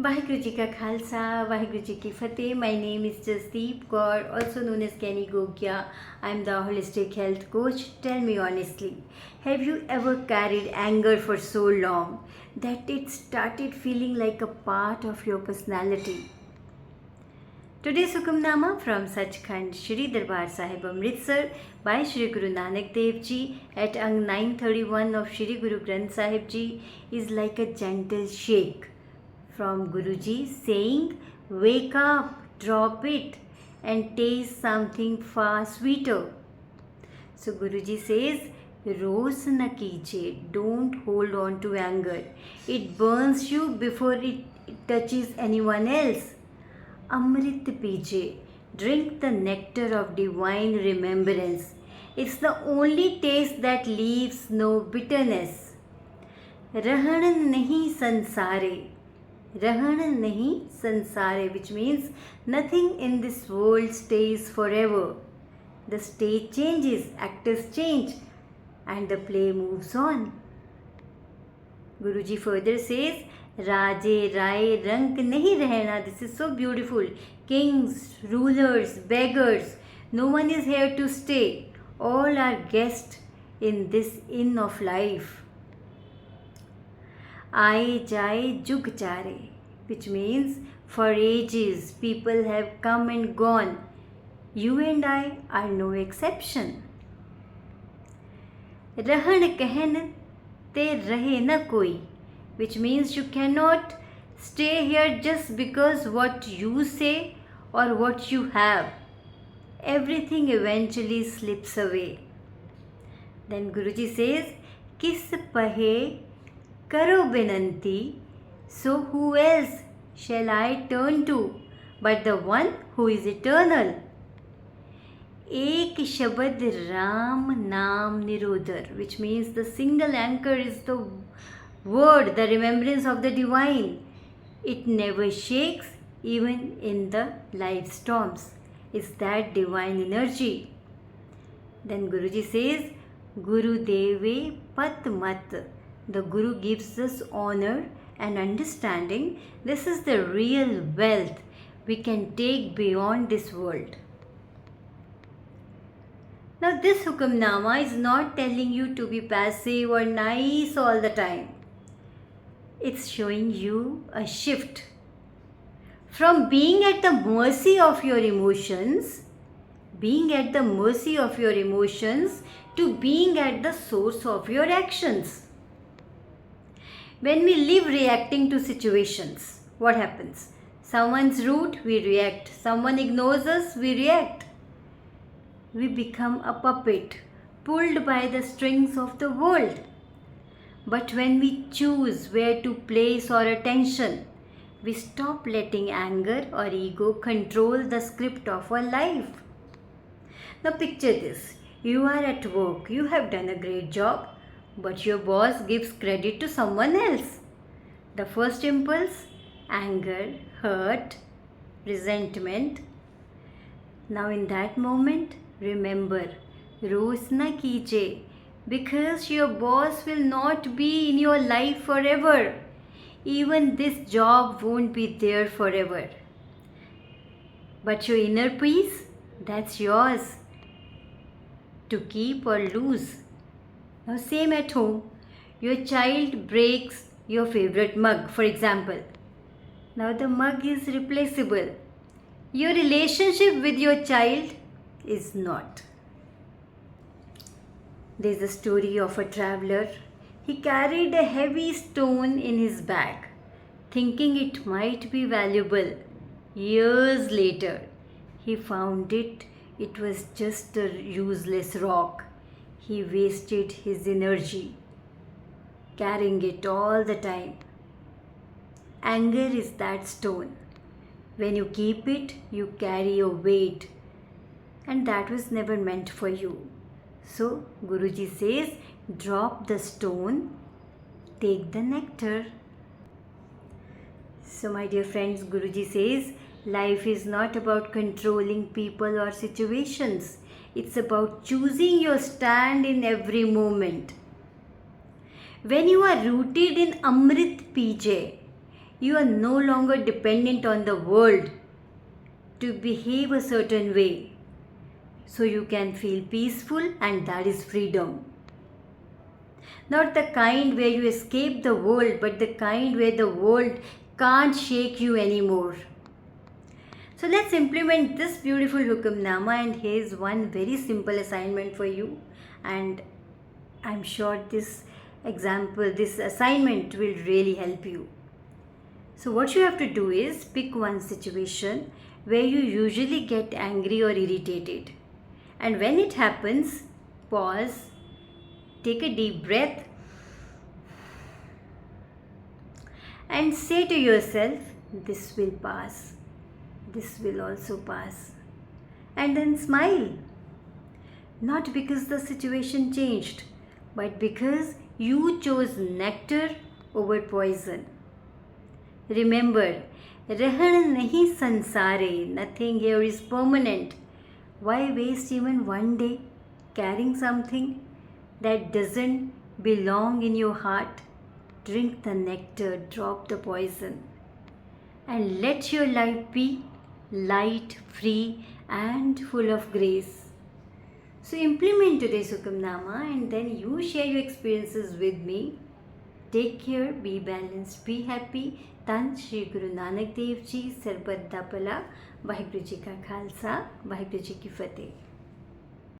वाहिगुरु जी का खालसा वाहिगुरु जी की फतेह. My name is Jasdeep Kaur, also known as Kenny Gogia. I am the holistic health coach. Tell me honestly, have you ever carried anger for so long that it started feeling like a part of your personality? Today's Hukamnama from Sachkhand, Shri Darbar Sahib Amritsar by Shri Guru Nanak Dev Ji at Ang 931 of Shri Guru Granth Sahib Ji is like a gentle shake from Guruji saying, "Wake up, drop it, and taste something far sweeter." So Guruji says, "Rose na kijiye, don't hold on to anger. It burns you before it touches anyone else. Amrit pijiye, drink the nectar of divine remembrance. It's the only taste that leaves no bitterness. Rahan nahi sansare." Rahan nahi sansare, which means nothing in this world stays forever. The stage changes, actors change, and the play moves on. Guruji further says, Raje Rai Rank nahi rehna. This is so beautiful. Kings, rulers, beggars, no one is here to stay. All are guests in this inn of life. Aaye jaye jug chare, which means for ages people have come and gone. You and I are no exception. Rahan kehen te rahe na koi, which means you cannot stay here just because what you say or what you have. Everything eventually slips away. Then Guruji says, Kis pahe karo binanti, so who else shall I turn to but the one who is eternal? Ek shabad Ram Naam Nirodhar, which means the single anchor is the word, the remembrance of the divine. It never shakes even in the life storms. It's that divine energy. Then Guruji says, Guru Deve Pat Mat. The Guru gives us honor and understanding. This is the real wealth we can take beyond this world. Now, this Hukamnama is not telling you to be passive or nice all the time. It's showing you a shift from being at the mercy of your emotions, to being at the source of your actions. When we live reacting to situations, what happens? Someone's rude, we react. Someone ignores us, we react. We become a puppet pulled by the strings of the world. But when we choose where to place our attention, we stop letting anger or ego control the script of our life. Now picture this. You are at work. You have done a great job, but your boss gives credit to someone else. The first impulse, anger, hurt, resentment. Now in that moment, remember, Rose na kijiye, because your boss will not be in your life forever. Even this job won't be there forever. But your inner peace, that's yours to keep or lose. Now same at home. Your child breaks your favorite mug, for example. Now the mug is replaceable. Your relationship with your child is not. There is a story of a traveler. He carried a heavy stone in his bag, thinking it might be valuable. Years later, he found it. It was just a useless rock. He wasted his energy carrying it all the time. Anger is that stone. When you keep it, you carry a weight, and that was never meant for you. So, Guruji says, drop the stone, take the nectar. So, my dear friends, Guruji says, life is not about controlling people or situations. It's about choosing your stand in every moment. When you are rooted in Amrit Pijiye, You are no longer dependent on the world to behave a certain way. So you can feel peaceful, and that is freedom. Not the kind where you escape the world, but the kind where the world can't shake you anymore. So let's implement this beautiful Hukamnama, and here's one very simple assignment for you. And I'm sure this assignment will really help you. So what you have to do is pick one situation where you usually get angry or irritated. And when it happens, pause, take a deep breath, and say to yourself, this will pass. This will also pass. And then smile. Not because the situation changed, but because you chose nectar over poison. Remember, Rahan nahi sansare, nothing here is permanent. Why waste even one day carrying something that doesn't belong in your heart? Drink the nectar, drop the poison, and let your life be light, free, and full of grace. So implement today's Hukamnama, and then you share your experiences with me. Take care, be balanced, be happy. Tan Shri Guru Nanak Dev Ji, Sarbat Da Pala, Vaheguru Ji Ka Khalsa, Vaheguru Ji Ki Fateh.